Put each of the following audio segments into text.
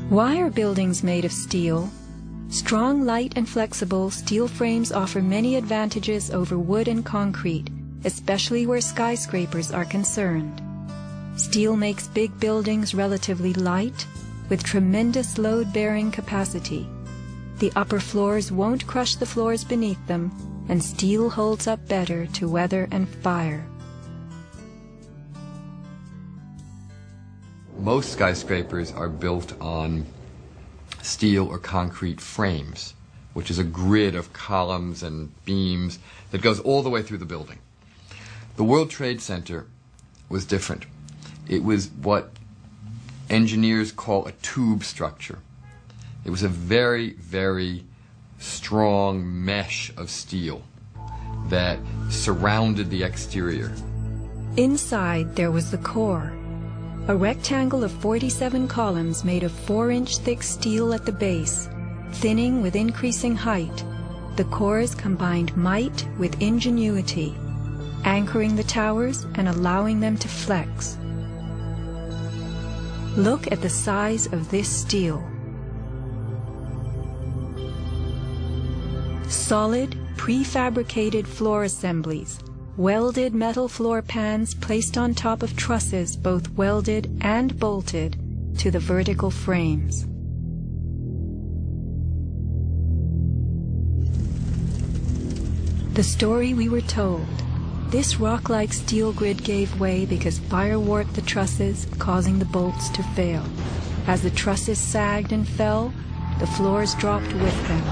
Why are buildings made of steel? Strong, light, and flexible, steel frames offer many advantages over wood and concrete, especially where skyscrapers are concerned. Steel makes big buildings relatively light, with tremendous load-bearing capacity. The upper floors won't crush the floors beneath them, and steel holds up better to weather and fire. Most skyscrapers are built on steel or concrete frames, which is a grid of columns and beams that goes all the way through the building. The World Trade Center was different. It was what engineers call a tube structure. It was a very, very strong mesh of steel that surrounded the exterior. Inside there was the core, a rectangle of 47 columns made of 4-inch thick steel at the base, thinning with increasing height. The cores combined might with ingenuity, anchoring the towers and allowing them to flex. Look at the size of this steel. Solid, prefabricated floor assemblies, welded metal floor pans placed on top of trusses both welded and bolted to the vertical frames. The story we were told. This rock-like steel grid gave way because fire warped the trusses, causing the bolts to fail. As the trusses sagged and fell, the floors dropped with them.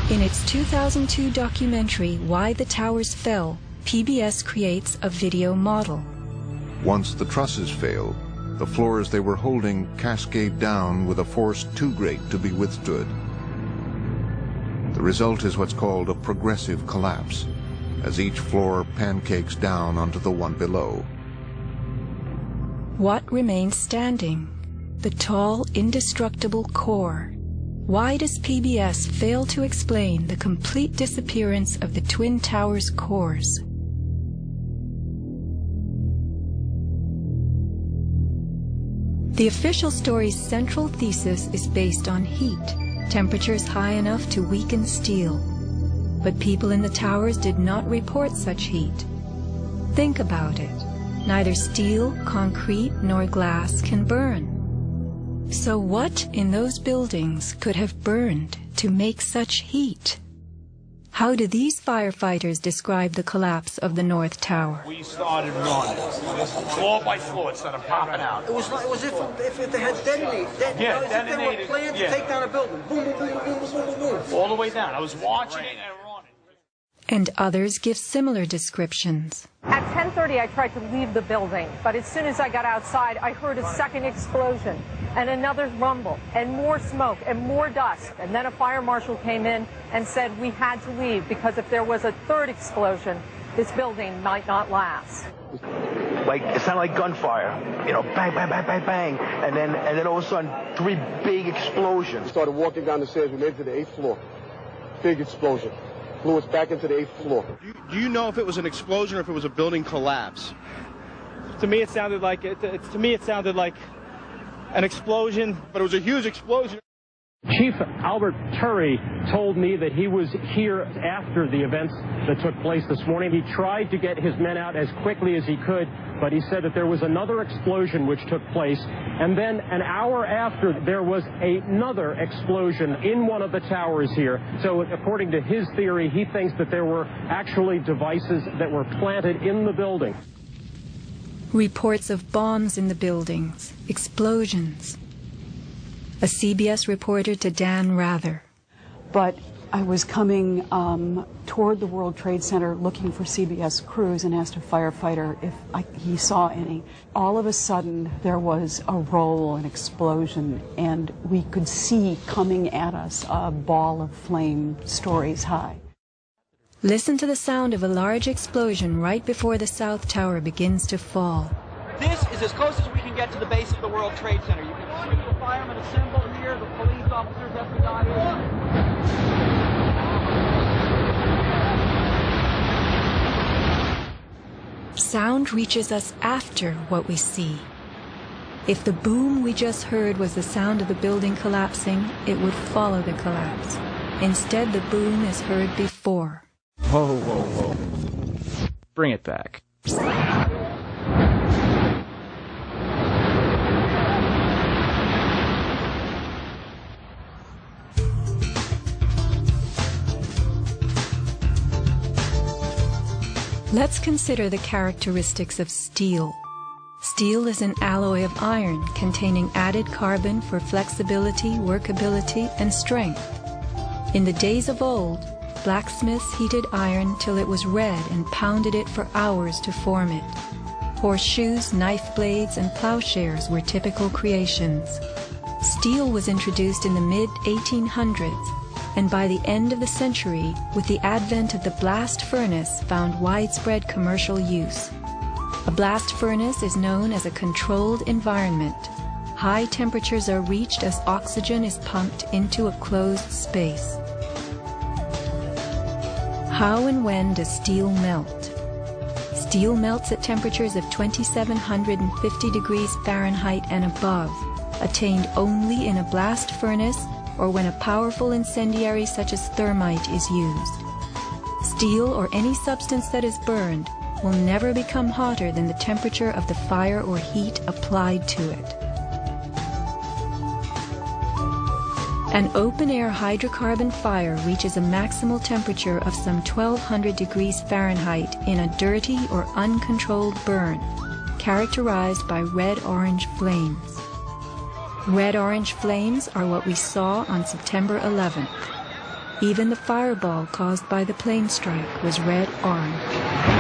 In its 2002 documentary, Why the Towers Fell, PBS creates a video model. Once the trusses fail, the floors they were holding cascade down with a force too great to be withstood. The result is what's called a progressive collapse, as each floor pancakes down onto the one below. What remains standing? The tall, indestructible core. Why does PBS fail to explain the complete disappearance of the Twin Towers' cores? The official story's central thesis is based on heat, temperatures high enough to weaken steel. But people in the towers did not report such heat. Think about it. Neither steel, concrete, nor glass can burn. So what in those buildings could have burned to make such heat? How do these firefighters describe the collapse of the North Tower? We started running, floor by floor, it started popping out. It was if they had detonated. Yeah, as if they were planned to take down a building. Boom, boom, boom, boom, boom, boom, boom, boom. All the way down. I was watching it and running. And others give similar descriptions. At 10:30, I tried to leave the building, but as soon as I got outside, I heard a second explosion and another rumble and more smoke and more dust. And then a fire marshal came in and said we had to leave because if there was a third explosion, this building might not last. Like, it sounded like gunfire, you know, bang, bang, bang, bang, bang, and then all of a sudden, 3 big explosions. We started walking down the stairs. We made it to the 8th floor. Big explosion. Blew us back into the 8th floor. Do you know if it was an explosion or if it was a building collapse? To me, it sounded like an explosion, but it was a huge explosion. Chief Albert Turry told me that he was here after the events that took place this morning. He tried to get his men out as quickly as he could, but he said that there was another explosion which took place, and then an hour after there was another explosion in one of the towers here. So according to his theory, he thinks that there were actually devices that were planted in the building. Reports of bombs in the buildings, explosions. A CBS reporter to Dan Rather. But I was coming toward the World Trade Center looking for CBS crews and asked a firefighter if he saw any. All of a sudden, there was a roll, an explosion, and we could see coming at us a ball of flame stories high. Listen to the sound of a large explosion right before the South Tower begins to fall. This is as close as we can get to the base of the World Trade Center. You can see the firemen assembled here, the police officers everybody. Sound reaches us after what we see. If the boom we just heard was the sound of the building collapsing, it would follow the collapse. Instead, the boom is heard before. Whoa, whoa, whoa. Bring it back. Let's consider the characteristics of steel. Steel is an alloy of iron containing added carbon for flexibility, workability, and strength. In the days of old, blacksmiths heated iron till it was red and pounded it for hours to form it. Horseshoes, knife blades, and plowshares were typical creations. Steel was introduced in the mid-1800s, and by the end of the century, with the advent of the blast furnace, found widespread commercial use. A blast furnace is known as a controlled environment. High temperatures are reached as oxygen is pumped into a closed space. How and when does steel melt? Steel melts at temperatures of 2750 degrees Fahrenheit and above, attained only in a blast furnace or when a powerful incendiary such as thermite is used. Steel or any substance that is burned will never become hotter than the temperature of the fire or heat applied to it. An open-air hydrocarbon fire reaches a maximal temperature of some 1200 degrees Fahrenheit in a dirty or uncontrolled burn, characterized by red-orange flames. Red-orange flames are what we saw on September 11th. Even the fireball caused by the plane strike was red-orange.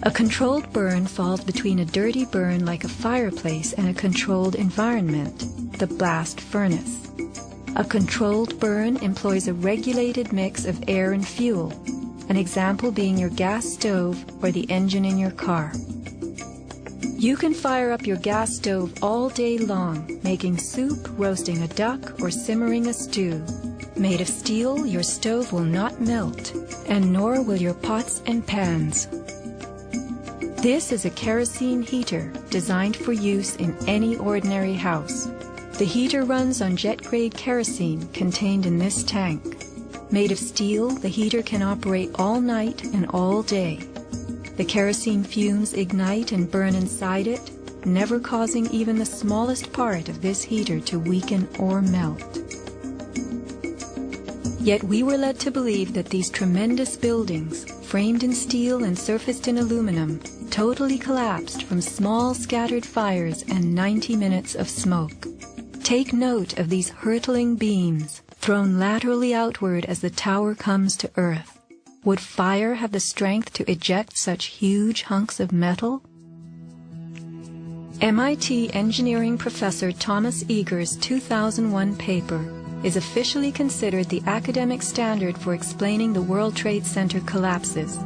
A controlled burn falls between a dirty burn like a fireplace and a controlled environment, the blast furnace. A controlled burn employs a regulated mix of air and fuel, an example being your gas stove or the engine in your car. You can fire up your gas stove all day long, making soup, roasting a duck, or simmering a stew. Made of steel, your stove will not melt, and nor will your pots and pans. This is a kerosene heater designed for use in any ordinary house. The heater runs on jet-grade kerosene contained in this tank. Made of steel, the heater can operate all night and all day. The kerosene fumes ignite and burn inside it, never causing even the smallest part of this heater to weaken or melt. Yet we were led to believe that these tremendous buildings, framed in steel and surfaced in aluminum, totally collapsed from small scattered fires and 90 minutes of smoke. Take note of these hurtling beams, thrown laterally outward as the tower comes to earth. Would fire have the strength to eject such huge hunks of metal? MIT engineering professor Thomas Eager's 2001 paper is officially considered the academic standard for explaining the World Trade Center collapses.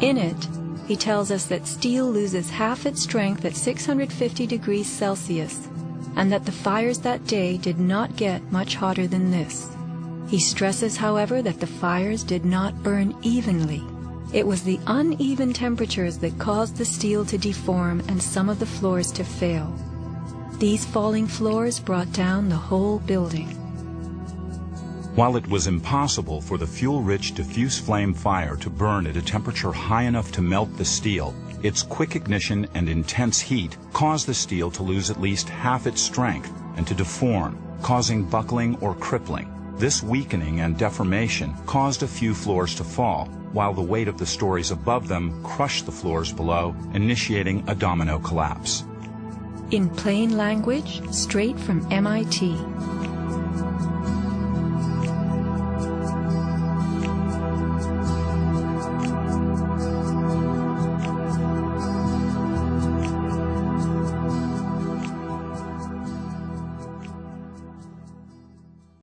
In it, he tells us that steel loses half its strength at 650 degrees Celsius, and that the fires that day did not get much hotter than this. He stresses, however, that the fires did not burn evenly. It was the uneven temperatures that caused the steel to deform and some of the floors to fail. These falling floors brought down the whole building. While it was impossible for the fuel-rich diffuse flame fire to burn at a temperature high enough to melt the steel, its quick ignition and intense heat caused the steel to lose at least half its strength and to deform, causing buckling or crippling. This weakening and deformation caused a few floors to fall, while the weight of the stories above them crushed the floors below, initiating a domino collapse. In plain language, straight from MIT,